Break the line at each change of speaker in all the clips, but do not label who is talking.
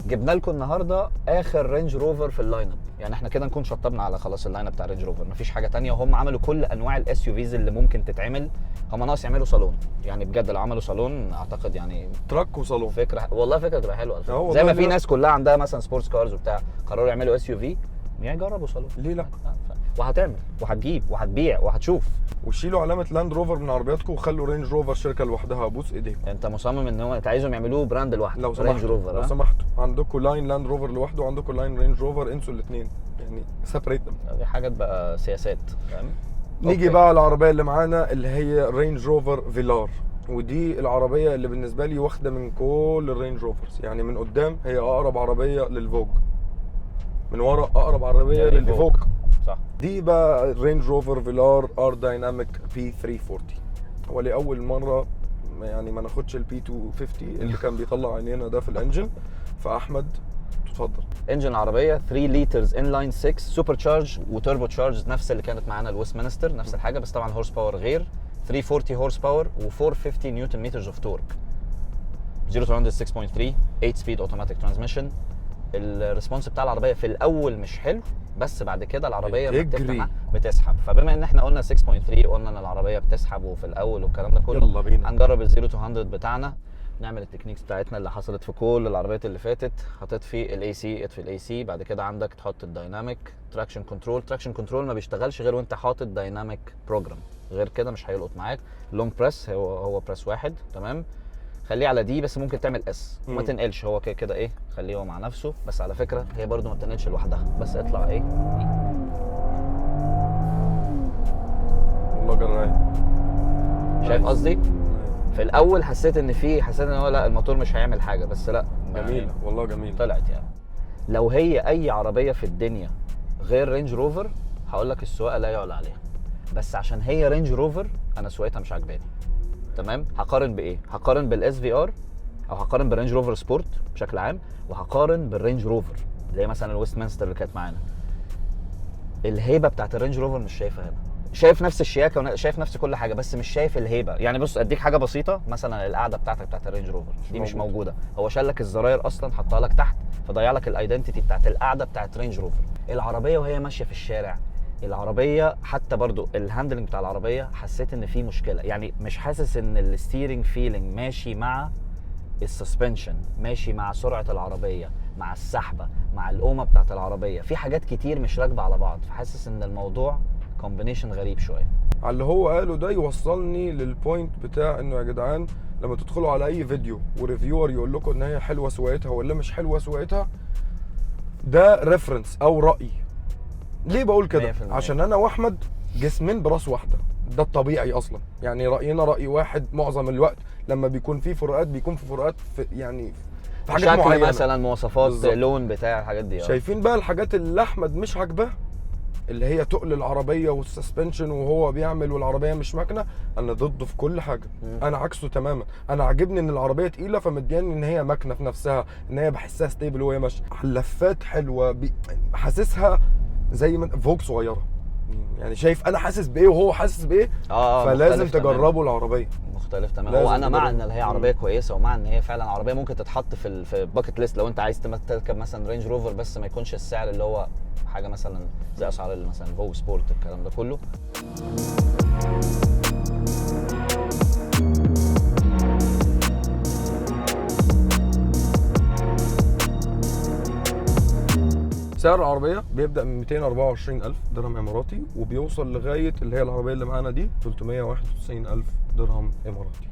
جبنا لكم النهارده اخر رينج روفر في اللاين اب. يعني احنا كده نكون شطبنا على خلاص اللاين اب بتاع رينج روفر، مفيش حاجه تانية. وهم عملوا كل انواع الاس يو فيز اللي ممكن تتعمل، هم ناقص يعملوا صالون. يعني بجد لو عملوا صالون اعتقد يعني
تراك وصالون.
فكره، والله فكره تبقى حلوه.
والله
زي ما في
لا.
ناس كلها عندها مثلا سبورتس كارز وبتاع، قرروا يعملوا اس يو في، يعني جربوا صالون.
ليه لا؟
وهتعمل وهتجيب وهتبيع وهتشوف.
وشيلوا علامه لاند روفر من عربياتكم وخلوا رينج روفر شركه لوحدها. ابوس ايديكم.
انت مصمم ان هو انت عايزهم يعملوه براند لوحده
لو
رينج
سمحتوا
روفر.
لو سمحتوا عندكم لاين لاند روفر لوحده وعندكم لاين رينج روفر، انسوا الاثنين يعني، سيبريت them.
دي حاجات بقى سياسات، فاهم؟
نيجي بقى على العربيه اللي معانا اللي هي رينج روفر فيلار. ودي العربيه اللي بالنسبه لي واخده من كل الرينج روفرز. يعني من قدام هي اقرب عربيه للفوج، من ورا اقرب عربيه للفوج.
صح.
دي بقى رينج روفر فيلار ار دايناميك بي 340. هو لاول مره يعني ما ناخدش البي 250 اللي كان بيطلع عينينا ده في الانجن. فاحمد تفضل.
انجن العربيه 3 لترز انلاين 6 سوبر تشارج وتوربو تشارج، نفس اللي كانت معانا الويست مينستر، نفس الحاجه، بس طبعا هورس باور غير. 340 هورس باور و450 نيوتن مترز اوف تورك. 0 to 100 6.3، 8 سبيد اوتوماتيك ترانسميشن. الريسبونس بتاع العربيه في الاول مش حلو، بس بعد كده العربيه بتسحب. فبما ان احنا قلنا 6.3، قلنا ان العربيه بتسحب وفي الاول والكلام ده كله،
يلا بينا
هنجرب ال 0 to 100 بتاعنا، نعمل التكنيكس بتاعتنا اللي حصلت في كل العربيات اللي فاتت. هتطفي الاي سي، اطفي الاي سي. بعد كده عندك تحط الدايناميك تراكشن كنترول. تراكشن كنترول ما بيشتغلش غير وانت حاطط دايناميك بروجرام، غير كده مش هيلقط معاك. لونج بريس هو بريس واحد، تمام. خليه على دي، بس ممكن تعمل اس وما تنقلش، هو كده كده ايه، خليه هو مع نفسه. بس على فكره هي برده ما بتنقلش لوحدها، بس اطلع ايه دي.
والله جراي.
شايف قصدي؟ في الاول حسيت ان هو لا الموتور مش هيعمل حاجه، بس لا
جميله والله جميله
طلعت. يعني لو هي اي عربيه في الدنيا غير رينج روفر هقول لك السواقه لا يعلى عليها، بس عشان هي رينج روفر انا سواقتها مش عاجباني. تمام. هقارن بايه؟ هقارن بالاس في ار، او هقارن بالرينج روفر سبورت بشكل عام، وهقارن بالرينج روفر زي مثلا الويست مانستر اللي كانت معانا. الهيبه بتاعت الرينج روفر مش شايفها هنا. شايف نفس الشياكه وشايف نفس كل حاجه، بس مش شايف الهيبه. يعني بص اديك حاجه بسيطه، مثلا القعده بتاعت الرينج روفر دي مش موجوده. هو شال لك الزراير اصلا، حطها لك تحت، فضيع لك الايدنتيتي بتاعت القعده بتاعت رينج روفر. العربيه وهي ماشيه في الشارع، العربيه حتى برضو الهاندلنج بتاع العربيه حسيت ان في مشكله. يعني مش حاسس ان الستيرنج فيلينج ماشي مع السسبنشن، ماشي مع سرعه العربيه، مع السحبه، مع القومه بتاعت العربيه. في حاجات كتير مش راكبه على بعض، فحاسس ان الموضوع كومبينيشن غريب شويه.
على اللي هو قاله ده يوصلني للبوينت بتاع انه يا جدعان لما تدخلوا على اي فيديو وريفيور يقول لكم ان هي حلوه سواقتها ولا مش حلوه سواقتها، ده ريفرنس او راي. ليه بقول كده؟ عشان انا واحمد جسمين براس واحده، ده الطبيعي اصلا. يعني راينا راي واحد معظم الوقت. لما بيكون في فروقات بيكون في فروقات في يعني في حاجات
شكل
معينه،
مثلا مواصفات
بالزبط.
لون بتاع الحاجات دي.
شايفين بقى الحاجات اللي احمد مش عاجباه، اللي هي تقل العربيه والسسبنشن وهو بيعمل والعربيه مش ماكنه. انا ضده في كل حاجه. انا عكسه تماما. انا عاجبني ان العربيه تقيله فمدياني ان هي ماكنه في نفسها، ان هي بحسها ستيبل وهي ماشيه. اللفات حلوه حاسسها زي من فوق صغيره. يعني شايف انا حاسس بايه وهو حاسس بايه. فلازم تجربوا العربيه.
مختلف تماما. هو انا مع ان هي عربيه كويسه، ومع ان هي فعلا عربيه ممكن تتحط في باكت ليست لو انت عايز تركب مثلا رينج روفر، بس ما يكونش السعر اللي هو حاجه مثلا زي اسعار مثلا فوق سبورت الكلام ده كله.
سعر العربيه بيبدا من 224,000 درهم اماراتي وبيوصل لغايه اللي هي العربيه اللي معانا دي 391,000 درهم اماراتي.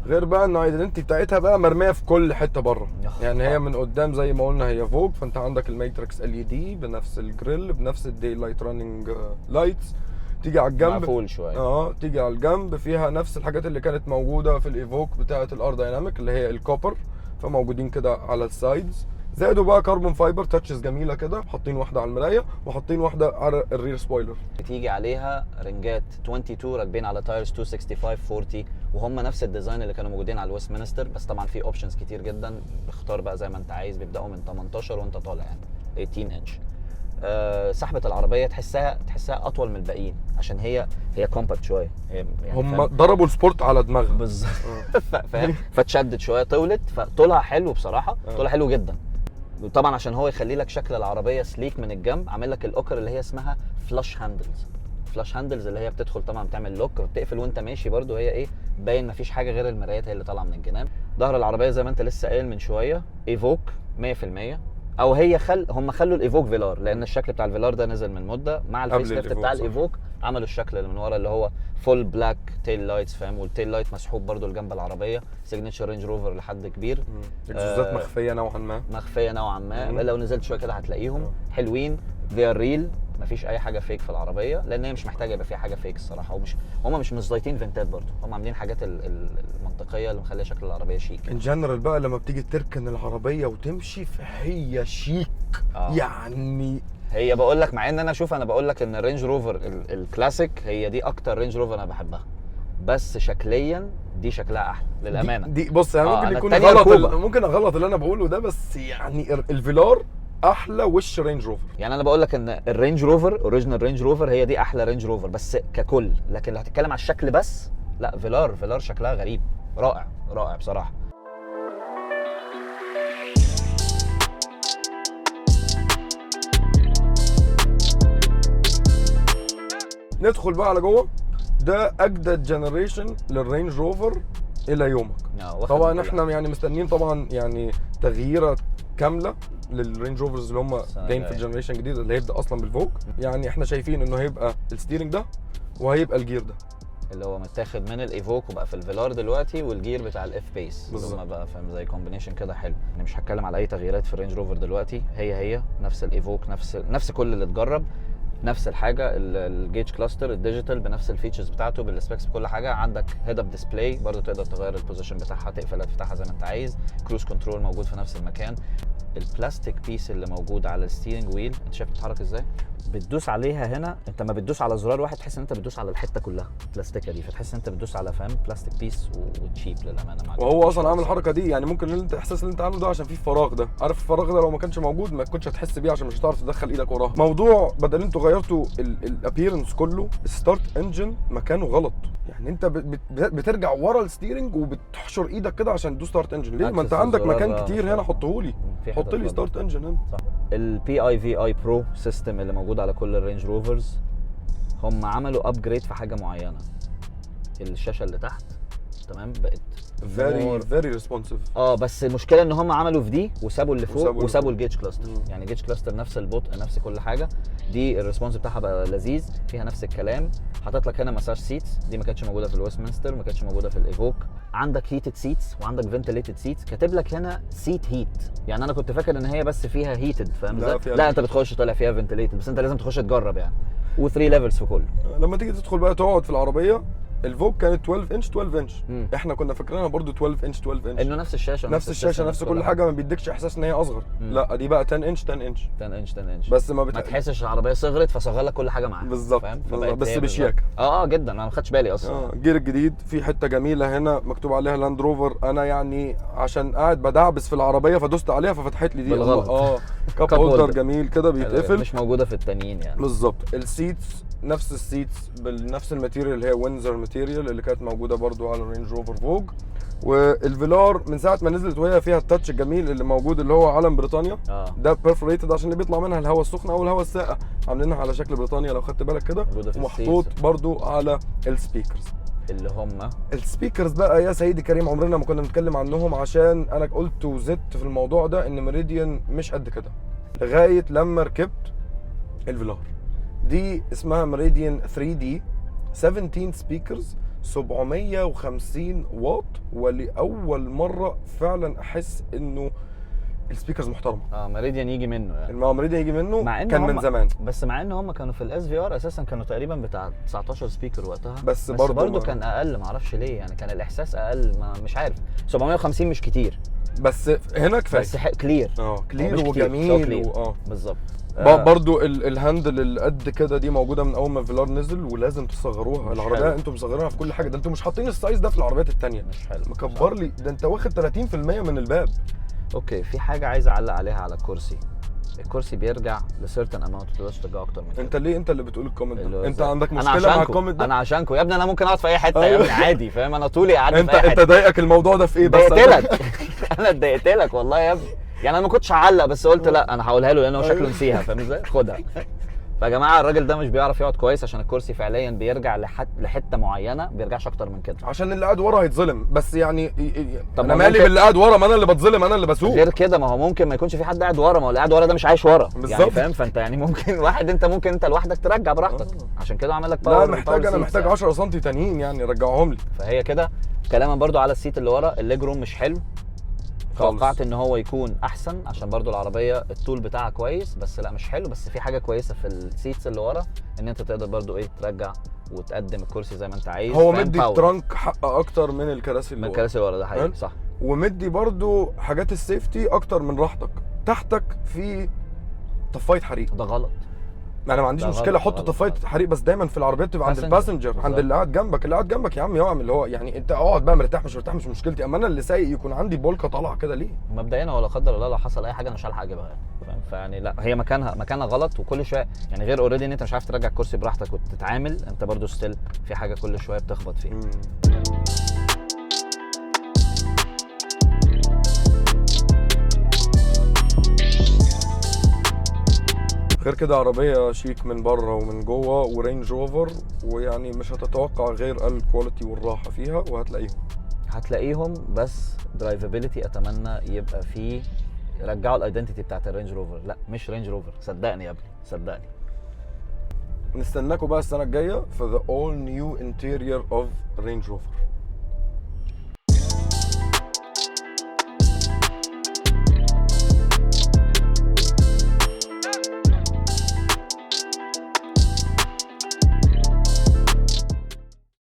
غير بقى ان الايدنتي بتاعتها بقى مرميه في كل حته بره. يعني هي من قدام زي ما قلنا هي فوق، فانت عندك الماتريكس LED بنفس الجريل بنفس الدي لايت راننج لايتس. تيجي على الجنب
مقفول شويه.
تيجي على الجنب فيها نفس الحاجات اللي كانت موجوده في الايفوك بتاعه الار دايناميك اللي هي الكوبر، فموجودين كده على السايدز. زادوا بقى كربون فايبر تاتشز جميله كده، حاطين واحده على المرايه وحاطين واحده على الرير سبويلر.
بتيجي عليها رنجات 22 راكبين على تايرز 265 40، وهم نفس الديزاين اللي كانوا موجودين على الويست مينستر، بس طبعا في اوبشنز كتير جدا. اختار بقى زي ما انت عايز، بيبداوا من 18 وانت طالع يعني 18 انش. سحبه العربيه تحسها اطول من الباقيين عشان هي كومباكت شويه. يعني
هم ضربوا السبورت على دماغها
بالظبط. فاهم. فتشدد شويه، طولت، فطولها حلو بصراحه. طولها حلو جدا. طبعا عشان هو يخلي لك شكل العربيه سليك من الجنب، عامل لك الاوكر اللي هي اسمها فلاش هاندلز. فلاش هاندلز اللي هي بتدخل طبعا بتعمل لوك وبتقفل وانت ماشي برده، هي ايه باين مفيش حاجه غير المرايات هي اللي طالعه من الجناب. ظهر العربيه زي ما انت لسه قايل من شويه ايفوك 100%، او هي هم خلوا الايفوك فيلار، لان الشكل بتاع الفيلار ده نزل من مده مع الفيس ليفت بتاع الايفوك، عملوا الشكل اللي من ورا اللي هو فول بلاك تيل لايتس فاهم، والتيل لايت مسحوب برده لجنب العربيه، سيجنتشر رينج روفر لحد كبير.
اكزوزات مخفيه نوعا ما،
مخفيه نوعا ما، لو نزلت شويه كده هتلاقيهم حلوين، ذي ار ريل، مفيش اي حاجه فيك في العربيه، لان هي مش محتاجه يبقى فيها حاجه فيك الصراحه، ومش هم مش مزيتين فينتات برضه، هم عاملين حاجات المنطقيه اللي مخليه شكل العربيه شيك.
ان جنرال بقى لما بتيجي تركن العربيه وتمشي فهي شيك. يعني
هي بقول لك، مع ان انا انا بقول لك ان الرينج روفر الكلاسيك هي دي اكتر رينج روفر انا بحبها، بس شكليا دي شكلها احلى للامانه.
دي بص يعني ممكن يكون غلط ممكن اغلط اللي انا بقوله ده، بس يعني الفيلار احلى وش رينج روفر.
يعني انا بقول لك ان الرينج روفر اوريجينال رينج روفر هي دي احلى رينج روفر بس ككل، لكن لو هتتكلم على الشكل بس لا، فيلار شكلها غريب، رائع بصراحه.
ندخل بقى على جوه. ده اجدد جنريشن للرينج روفر الى يومك. طبعا احنا يعني مستنيين طبعا يعني تغييره كامله للرينج روفرز اللي هم جايين في الجنريشن الجديد اللي هيبدا اصلا بالفوق. يعني احنا شايفين انه هيبقى الستيرنج ده وهيبقى الجير ده
اللي هو متاخد من الايفوك وبقى في الفيلار دلوقتي، والجير بتاع الاف بيس اللي هم بقى فاهم زي كومبينيشن كده حلو. انا مش هتكلم على اي تغييرات في الرينج روفر دلوقتي، هي نفس الايفوك، نفس كل اللي اتجرب، نفس الحاجه، الجيج كلاستر الديجيتال بنفس الفيتشرز بتاعته بالسبيكس بكل حاجه. عندك هيد اب ديسبلاي برضو تقدر تغير البوزيشن بتاعها، تقفلها تفتحها زي ما انت عايز، كروز كنترول موجود في نفس المكان. البلاستيك بيس اللي موجود على الستيرنج ويل انت شايف بتتحرك ازاي؟ بتدوس عليها هنا، انت ما بتدوس على زرار واحد تحس ان انت بتدوس على الحته كلها البلاستيكه دي، فتحس ان انت بتدوس على فاهم بلاستيك بيس وتشيب للامانه معاك.
وهو اصلا عامل الحركه دي يعني ممكن الاحساس اللي انت عامله ده عشان فيه فراغ ده، عارف الفراغ ده لو ما كانش موجود ما كنتش هتحس بيه عشان مش هتعرف تدخل ايدك وراه. موضوع بدل انتوا غيرتوا الابييرنس كله، الستارت انجن مكانه غلط. يعني انت بترجع ورا الستيرنج وبتحشر ايدك كده عشان تدوس ستارت انجن. ليه؟ ما انت عندك مكان كتير هنا، حطه لي، حط لي ستارت انجن هنا.
صح. البي اي في اي برو سيستم اللي موجود على كل الرينج روفرز، هم عملوا ابجريد في حاجه معينه. الشاشه اللي تحت تمام بقت
فيري ريسبونسيف.
بس المشكله ان هم عملوا في دي وسابوا اللي فوق وسابوا الجيج كلاستر. يعني جيج كلاستر نفس البطء نفس كل حاجه، دي الريسبونس بتاعها بقى لذيذ، فيها نفس الكلام. حاطط لك هنا مساج سيتس، دي ما كانتش موجوده في الويستمنستر، ما كانتش موجوده في الايفوك. عندك هيتد سيتس وعندك فنتليتد سيتس، كاتب لك هنا سيت هيت. يعني انا كنت فاكر ان هي بس فيها هيتد فاهم ازاي؟ لا انت بتخش طالع فيها فنتليتد، بس انت لازم تخش تجرب يعني. و3 ليفلز في كله.
لما تيجي تدخل بقى تقعد في العربيه، الفوك كانت 12 انش 12 انش، احنا كنا فاكرينها برضو 12 انش 12 انش،
انه نفس الشاشه
نفس كل حاجه، ما بيديكش احساس ان هي اصغر. لا دي بقى 10 انش 10 انش
10 انش 10 انش،
بس
ما تحسش العربيه صغرت فصغر لك كل حاجه معاها
بالظبط. بس بشياكه.
جدا، انا ما خدتش بالي اصلا.
الجير الجديد في حته جميله هنا مكتوب عليها لاند روفر، انا يعني عشان قاعد بدعبس في العربيه فدوست عليها ففتحت لي دي
بالغلط.
كاب هولدر جميل كده بيتقفل،
مش موجوده في التانيين يعني.
بالظبط. السيتس نفس السيتس بنفس الماتيريال اللي هي وينزر ماتيريال اللي كانت موجوده برضو على الرينج روفر فوج. والفيلار من ساعه ما نزلت وهي فيها التاتش الجميل اللي موجود اللي هو علم بريطانيا. ده بيرفوريتد عشان اللي بيطلع منها الهواء السخن او الهواء الساقع، عاملينها على شكل بريطانيا لو خدت بالك كده، ومحطوط برضو على السبيكرز
اللي هم
السبيكرز بقى. يا سيدي كريم عمرنا ما كنا بنتكلم عنهم، عشان انا قلت وزدت في الموضوع ده ان ميريديان مش قد كده لغايه لما ركبت الفيلار. دي اسمها ميريديان 3D 17 سبيكرز 750 واط، ولاول مره فعلا احس انه السبيكرز محترمه.
ميريديان يجي منه يعني.
ميريديان يجي منه كان من زمان،
بس مع ان هم كانوا في الاس في ار اساسا كانوا تقريبا بتاع 19 سبيكر وقتها،
بس
برضه كان اقل، ما اعرفش ليه يعني، كان الاحساس اقل، مش عارف. 750 مش كتير،
بس هنا كفايه،
بس كلير
كلير وجميل
بالظبط.
برضو الهاندل اللي قد كده دي موجوده من اول ما الفيلار نزل، ولازم تصغروها. العربيه انتم مصغرينها في كل حاجه، ده انتم مش حاطين السايز ده في العربيات الثانيه،
مش حلو
مكبر لي ده، انت واخد 30% من الباب.
اوكي، في حاجه عايز اعلق عليها على الكرسي بيرجع لسيرتن اماونت، ما تقدرش ترجعه اكتر من كده.
انت ليه اللي بتقول الكومنت ده؟ انت عندك مشكله مع الكومنت ده؟
انا عشانكم يا ابني، انا ممكن اقعد في اي حته يا ابني عادي فاهم، انا طولي قاعد في اي حته.
انت ضايقك الموضوع ده في ايه؟ بس
ضايقت لك انا اتضايقت لك والله يا ابني. يعني انا ما كنتش هعلق، بس قلت لا انا هقولها له لان هو شكله نسيها، فاهم ازاي؟ خدها. فيا جماعه الراجل ده مش بيعرف يقعد كويس عشان الكرسي فعليا بيرجع لحته معينه، ما بيرجعش اكتر من كده.
عشان اللي قاعد ورا هيتظلم، بس يعني
طب
انا
ما
مالي
ممكن-
باللي قاعد ورا، ما انا اللي بتظلم، انا اللي بسوق.
غير كده ما هو ممكن ما يكونش في حد قاعد ورا، ما هو اللي قاعد ورا ده مش عايش ورا يعني،
بالظبط.
فاهم؟ فانت يعني ممكن واحد انت ممكن انت لوحدك ترجع براحتك، عشان كده عامل لك
لا
باور.
محتاج، انا محتاج 10 سم تانيين يعني رجعهم لي.
فهي كده. كلاما برضو على السيت اللي ورا، الليج روم مش حلو،
خالص.
توقعت ان هو يكون احسن عشان برضو العربيه الطول بتاعها كويس، بس لا مش حلو. بس في حاجه كويسه في السيتس اللي ورا، ان انت تقدر برضو ايه ترجع وتقدم الكرسي زي ما انت عايز.
هو
فاهم؟
مدي
باور.
الترنك حق اكتر من الكراسي
من
اللي ورا.
الكراسي اللي ورا، ده حقيقي
حلو.
صح.
ومدي برضو حاجات السيفتي اكتر من راحتك. تحتك في طفايه حريق،
ده غلط.
انا ما عنديش
ده
مشكله
غلط،
احط
غلط،
طفايه
غلط.
حريق، بس دايما في العربيات تبقى عند
Passenger.
الباسنجر، عند
بالظبط.
اللي قاعد جنبك. اللي قاعد جنبك يا عم يقع، اللي هو يعني انت اقعد بقى مرتاح مش مرتاح مش مشكلتي، اما انا اللي سايق يكون عندي بولكه طالعه كده ليه؟
مبدئيا هو لا قدر الله لو حصل اي حاجه انا مش هلحق اجيبها يعني، فاهم؟ فيعني لا، هي مكانها غلط. وكل شويه يعني غير اوريدي ان انت مش عارف ترجع الكرسي براحتك وتتعامل، انت برضو ستيل في حاجه كل شويه بتخبط فيها.
غير كده عربيه شيك من بره ومن جوه، ورينج روفر، ويعني مش هتتوقع غير الكواليتي والراحه فيها،
هتلاقيهم. بس درايفابيلتي اتمنى يبقى فيه، رجعوا الايدنتيتي بتاعت الرينج روفر. لا مش رينج روفر، صدقني يا ابني صدقني.
نستناكم بقى السنه الجايه في the all new interior of Range Rover.